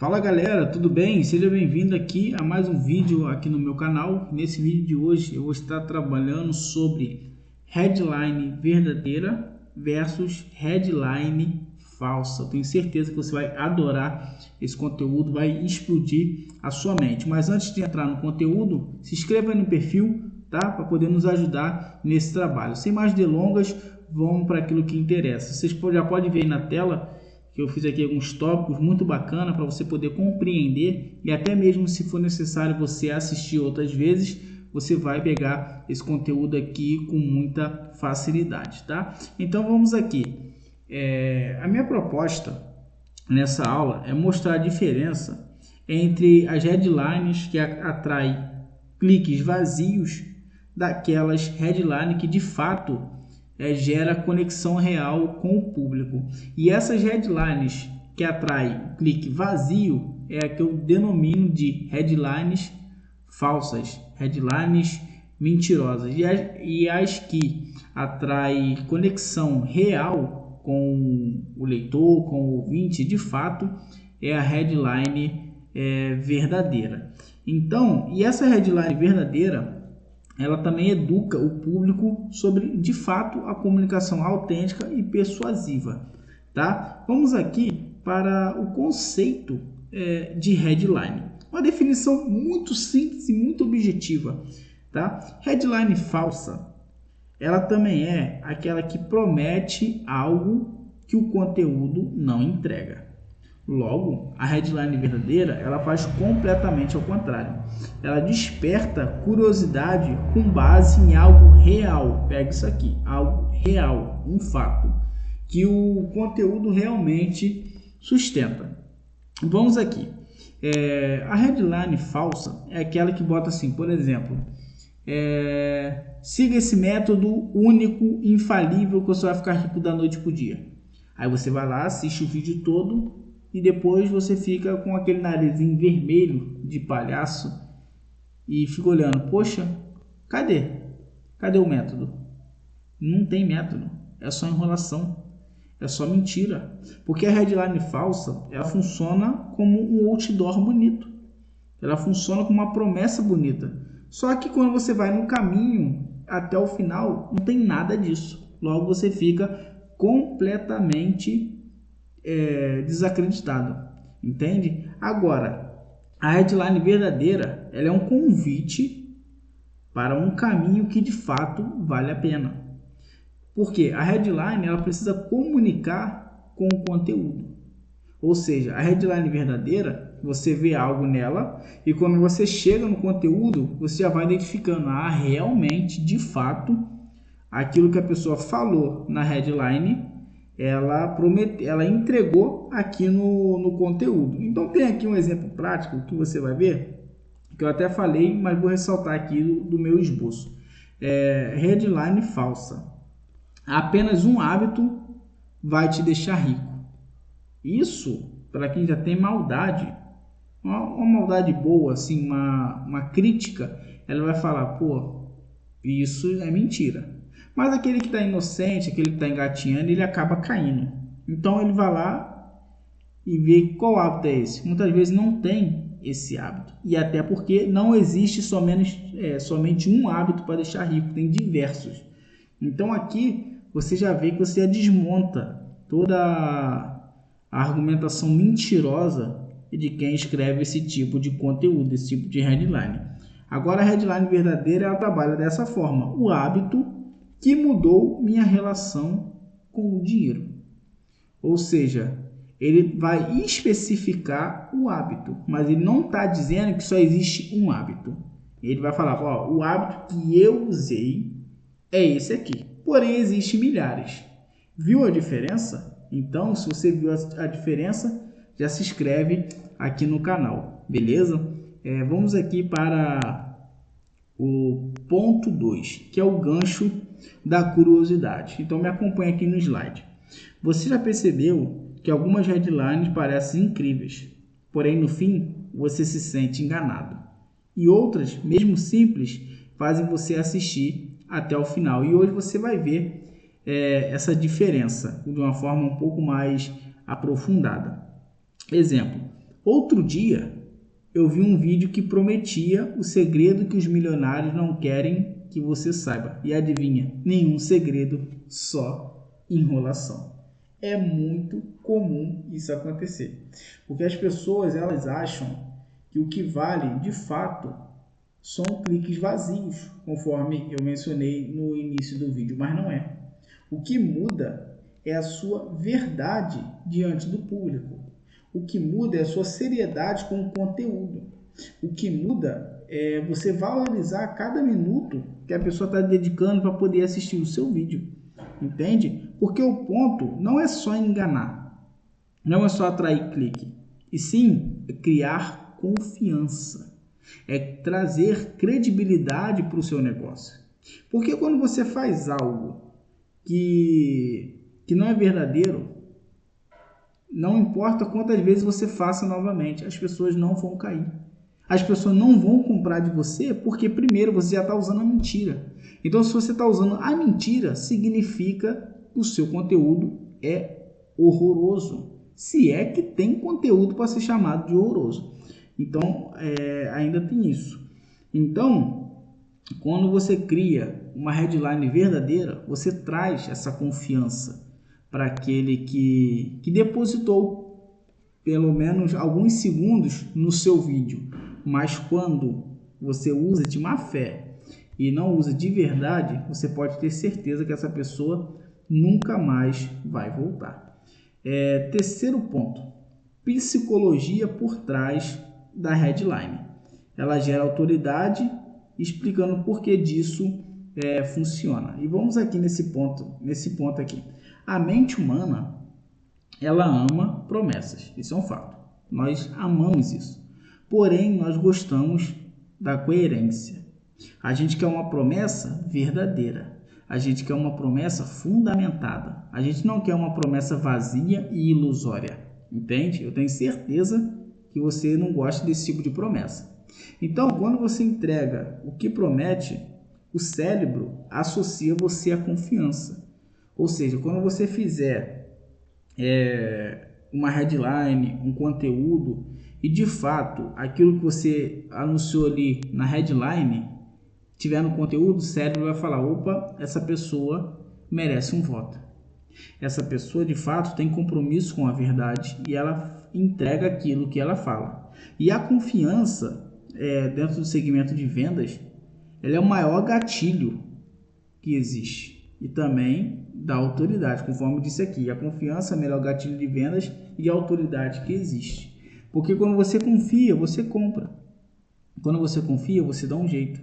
Fala galera, tudo bem? Seja bem-vindo aqui a mais um vídeo aqui no meu canal. Nesse vídeo de hoje eu vou estar trabalhando sobre headline verdadeira versus headline falsa. Eu tenho certeza que você vai adorar esse conteúdo, vai explodir a sua mente. Mas antes de entrar no conteúdo, se inscreva aí no perfil, tá? Para poder nos ajudar nesse trabalho. Sem mais delongas, vamos para aquilo que interessa. Vocês já podem ver aí na tela que eu fiz aqui alguns tópicos muito bacana para você poder compreender, e até mesmo se for necessário você assistir outras vezes, você vai pegar esse conteúdo aqui com muita facilidade, tá? Então vamos aqui. A minha proposta nessa aula é mostrar a diferença entre as headlines que atraem cliques vazios daquelas headlines que de fato gera conexão real com o público. E essas headlines que atraem clique vazio é a que eu denomino de headlines falsas, headlines mentirosas. E as que atraem conexão real com o leitor, com o ouvinte, de fato, é a headline verdadeira. Então, e essa headline verdadeira, ela também educa o público sobre, de fato, a comunicação autêntica e persuasiva, tá? Vamos aqui para o conceito de headline. Uma definição muito simples e muito objetiva, tá? Headline falsa, ela também é aquela que promete algo que o conteúdo não entrega. Logo, a headline verdadeira, ela faz completamente ao contrário. Ela desperta curiosidade com base em algo real. Pega isso aqui, algo real, um fato, que o conteúdo realmente sustenta. Vamos aqui. A headline falsa é aquela que bota assim, por exemplo, siga esse método único, infalível, que você vai ficar rico da noite pro dia. Aí você vai lá, assiste o vídeo todo, e depois você fica com aquele narizinho vermelho de palhaço e fica olhando, poxa, cadê? Cadê o método? Não tem método, é só enrolação, é só mentira. Porque a headline falsa, ela funciona como um outdoor bonito, ela funciona como uma promessa bonita. Só que quando você vai no caminho até o final, não tem nada disso. Logo você fica completamente desacreditado, entende? Agora, a headline verdadeira, ela é um convite para um caminho que de fato vale a pena. Porque a headline, ela precisa comunicar com o conteúdo. Ou seja, a headline verdadeira, você vê algo nela e quando você chega no conteúdo, você já vai identificando, realmente, de fato, aquilo que a pessoa falou na headline, ela entregou aqui no conteúdo. Então tem aqui um exemplo prático que você vai ver, que eu até falei, mas vou ressaltar aqui do meu esboço. Headline falsa. Apenas um hábito vai te deixar rico. Isso, para quem já tem maldade, uma maldade boa, assim, uma crítica, ela vai falar, pô, isso é mentira. Mas aquele que está inocente, aquele que está engatinhando, ele acaba caindo. Então ele vai lá e vê qual hábito é esse. Muitas vezes não tem esse hábito. E até porque não existe somente um hábito para deixar rico, tem diversos. Então aqui você já vê que você desmonta toda a argumentação mentirosa de quem escreve esse tipo de conteúdo, esse tipo de headline. Agora a headline verdadeira, ela trabalha dessa forma. O hábito que mudou minha relação com o dinheiro. Ou seja, ele vai especificar o hábito, mas ele não está dizendo que só existe um hábito. Ele vai falar, o hábito que eu usei é esse aqui. Porém, existem milhares. Viu a diferença? Então, se você viu a diferença, já se inscreve aqui no canal, beleza? Vamos aqui para o ponto 2, que é o gancho da curiosidade. Então me acompanha aqui no slide. Você já percebeu que algumas headlines parecem incríveis, porém no fim você se sente enganado. E outras, mesmo simples, fazem você assistir até o final. E hoje você vai ver essa diferença de uma forma um pouco mais aprofundada. Exemplo, Outro dia, eu vi um vídeo que prometia o segredo que os milionários não querem que você saiba. E adivinha? Nenhum segredo, só enrolação. É muito comum isso acontecer. Porque as pessoas, elas acham que o que vale, de fato, são cliques vazios, conforme eu mencionei no início do vídeo, mas não é. O que muda é a sua verdade diante do público. O que muda é a sua seriedade com o conteúdo. O que muda é você valorizar cada minuto que a pessoa está dedicando para poder assistir o seu vídeo. Entende? Porque o ponto não é só enganar, não é só atrair clique, e sim criar confiança. É trazer credibilidade para o seu negócio. Porque quando você faz algo que não é verdadeiro, não importa quantas vezes você faça novamente, as pessoas não vão cair. As pessoas não vão comprar de você porque, primeiro, você já está usando a mentira. Então, se você está usando a mentira, significa que o seu conteúdo é horroroso. Se é que tem conteúdo para ser chamado de horroroso. Então, ainda tem isso. Então, quando você cria uma headline verdadeira, você traz essa confiança para aquele que depositou pelo menos alguns segundos no seu vídeo. Mas quando você usa de má fé e não usa de verdade, você pode ter certeza que essa pessoa nunca mais vai voltar. Terceiro ponto, psicologia por trás da headline. Ela gera autoridade, explicando o porquê disso funciona. E vamos aqui nesse ponto aqui. A mente humana, ela ama promessas, isso é um fato. Nós amamos isso. Porém, nós gostamos da coerência. A gente quer uma promessa verdadeira. A gente quer uma promessa fundamentada. A gente não quer uma promessa vazia e ilusória. Entende? Eu tenho certeza que você não gosta desse tipo de promessa. Então, quando você entrega o que promete, o cérebro associa você à confiança. Ou seja, quando você fizer uma headline, um conteúdo, e de fato aquilo que você anunciou ali na headline tiver no conteúdo, o cérebro vai falar: opa, essa pessoa merece um voto. Essa pessoa de fato tem compromisso com a verdade e ela entrega aquilo que ela fala. E a confiança dentro do segmento de vendas, ela é o maior gatilho que existe. E também da autoridade, conforme eu disse aqui. A confiança é o melhor gatilho de vendas e a autoridade que existe. Porque quando você confia, você compra. Quando você confia, você dá um jeito.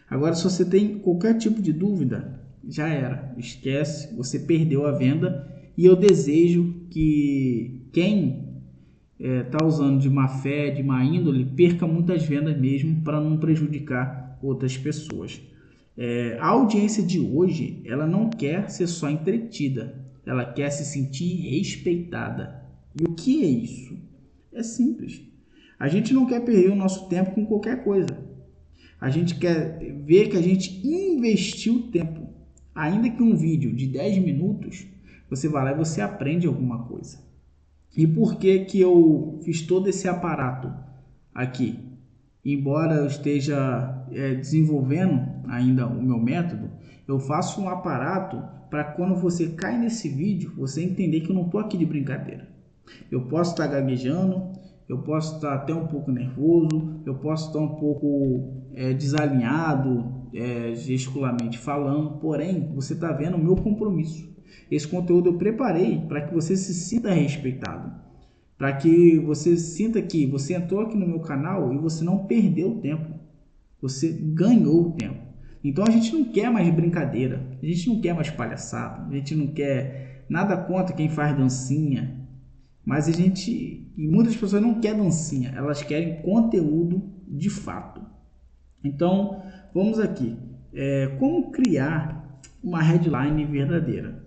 Agora, se você tem qualquer tipo de dúvida, já era. Esquece, você perdeu a venda. E eu desejo que quem está usando de má fé, de má índole, perca muitas vendas mesmo, para não prejudicar outras pessoas. A audiência de hoje, ela não quer ser só entretida, ela quer se sentir respeitada. E o que é isso? É simples. A gente não quer perder o nosso tempo com qualquer coisa. A gente quer ver que a gente investiu tempo. Ainda que um vídeo de 10 minutos, você vai lá e você aprende alguma coisa. E por que eu fiz todo esse aparato aqui? Embora eu esteja desenvolvendo ainda o meu método, eu faço um aparato para quando você cai nesse vídeo, você entender que eu não estou aqui de brincadeira. Eu posso estar gaguejando, eu posso estar até um pouco nervoso, eu posso estar um pouco desalinhado, gesticularmente falando, porém, você está vendo o meu compromisso. Esse conteúdo eu preparei para que você se sinta respeitado. Para que você sinta que você entrou aqui no meu canal e você não perdeu tempo. Você ganhou tempo. Então a gente não quer mais brincadeira. A gente não quer mais palhaçada. A gente não quer nada contra quem faz dancinha. Mas e muitas pessoas não querem dancinha. Elas querem conteúdo de fato. Então vamos aqui. Como criar uma headline verdadeira?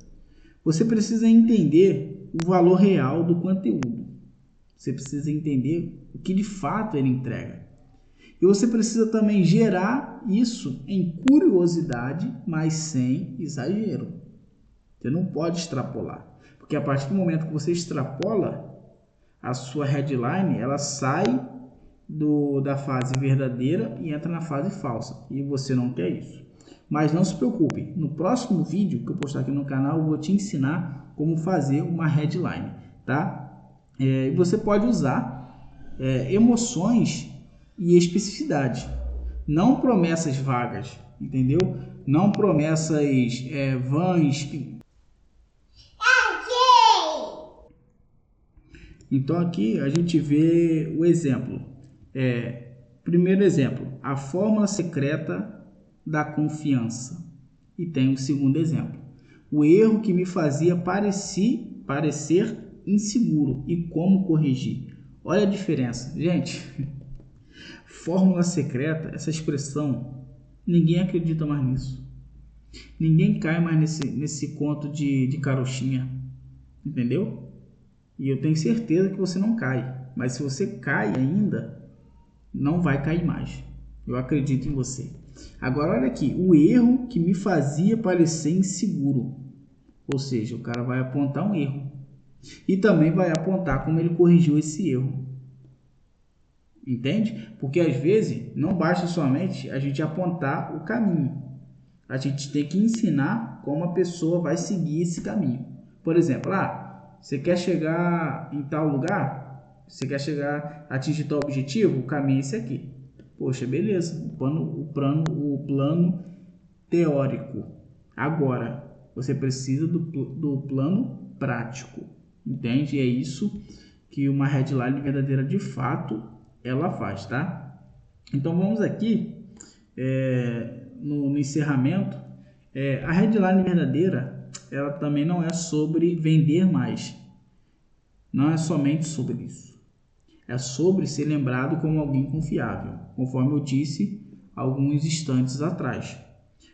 Você precisa entender o valor real do conteúdo. Você precisa entender o que de fato ele entrega. E você precisa também gerar isso em curiosidade, mas sem exagero. Você não pode extrapolar. Porque a partir do momento que você extrapola, a sua headline ela sai da fase verdadeira e entra na fase falsa, e você não quer isso. Mas não se preocupe, no próximo vídeo que eu postar aqui no canal eu vou te ensinar como fazer uma headline, tá? E você pode usar emoções e especificidade, não promessas vagas, entendeu? Não promessas vãs. Então aqui a gente vê o exemplo. Primeiro exemplo, a fórmula secreta da confiança. E tem o segundo exemplo, o erro que me fazia parecer inseguro e como corrigir. Olha a diferença, gente. Fórmula secreta, essa expressão, ninguém acredita mais nisso. Ninguém cai mais nesse conto de carochinha, entendeu? E eu tenho certeza que você não cai. Mas se você cai ainda, não vai cair mais. Eu acredito em você. Agora olha aqui, o erro que me fazia parecer inseguro. Ou seja, o cara vai apontar um erro. E também vai apontar como ele corrigiu esse erro. Entende? Porque às vezes não basta somente a gente apontar o caminho. A gente tem que ensinar como a pessoa vai seguir esse caminho. Por exemplo, você quer chegar em tal lugar? Você quer atingir tal objetivo? O caminho é esse aqui. Poxa, beleza. O plano teórico. Agora, você precisa do plano prático. Entende? E é isso que uma headline verdadeira de fato ela faz, tá? Então vamos aqui no encerramento. A headline verdadeira ela também não é sobre vender mais. Não é somente sobre isso. É sobre ser lembrado como alguém confiável, conforme eu disse alguns instantes atrás.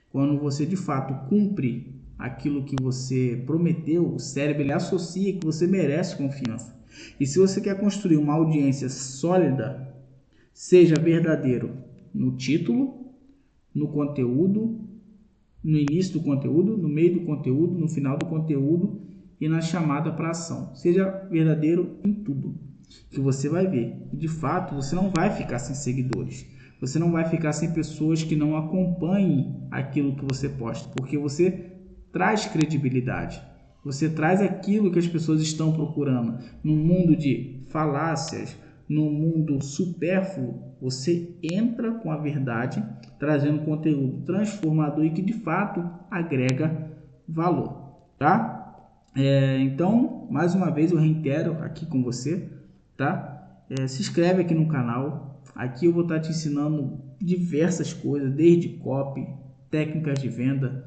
Quando você de fato cumpre aquilo que você prometeu, o cérebro ele associa que você merece confiança. E se você quer construir uma audiência sólida, seja verdadeiro no título, no conteúdo, no início do conteúdo, no meio do conteúdo, no final do conteúdo e na chamada para ação. Seja verdadeiro em tudo, que você vai ver. De fato, você não vai ficar sem seguidores. Você não vai ficar sem pessoas que não acompanhem aquilo que você posta, porque você traz credibilidade. Você traz aquilo que as pessoas estão procurando. No mundo de falácias, no mundo supérfluo, você entra com a verdade, trazendo conteúdo transformador e que de fato agrega valor, tá? Então, mais uma vez eu reitero aqui com você, tá? Se inscreve aqui no canal. Aqui eu vou estar te ensinando diversas coisas, desde copy, técnicas de venda,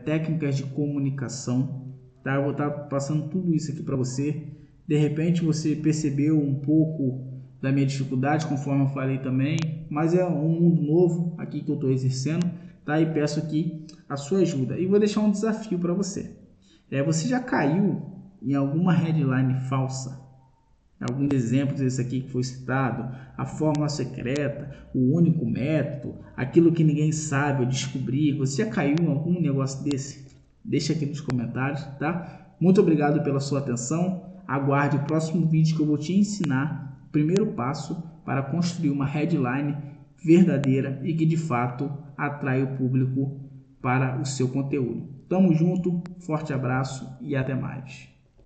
técnicas de comunicação, tá? Eu vou estar passando tudo isso aqui para você. De repente você percebeu um pouco da minha dificuldade, conforme eu falei também, mas é um mundo novo aqui que eu estou exercendo, tá? E peço aqui a sua ajuda. E vou deixar um desafio para você. Você já caiu em alguma headline falsa? Alguns exemplos desse aqui que foi citado, a fórmula secreta, o único método, aquilo que ninguém sabe, eu descobri. Você já caiu em algum negócio desse? Deixa aqui nos comentários, tá? Muito obrigado pela sua atenção. Aguarde o próximo vídeo que eu vou te ensinar o primeiro passo para construir uma headline verdadeira e que de fato atrai o público para o seu conteúdo. Tamo junto, forte abraço e até mais.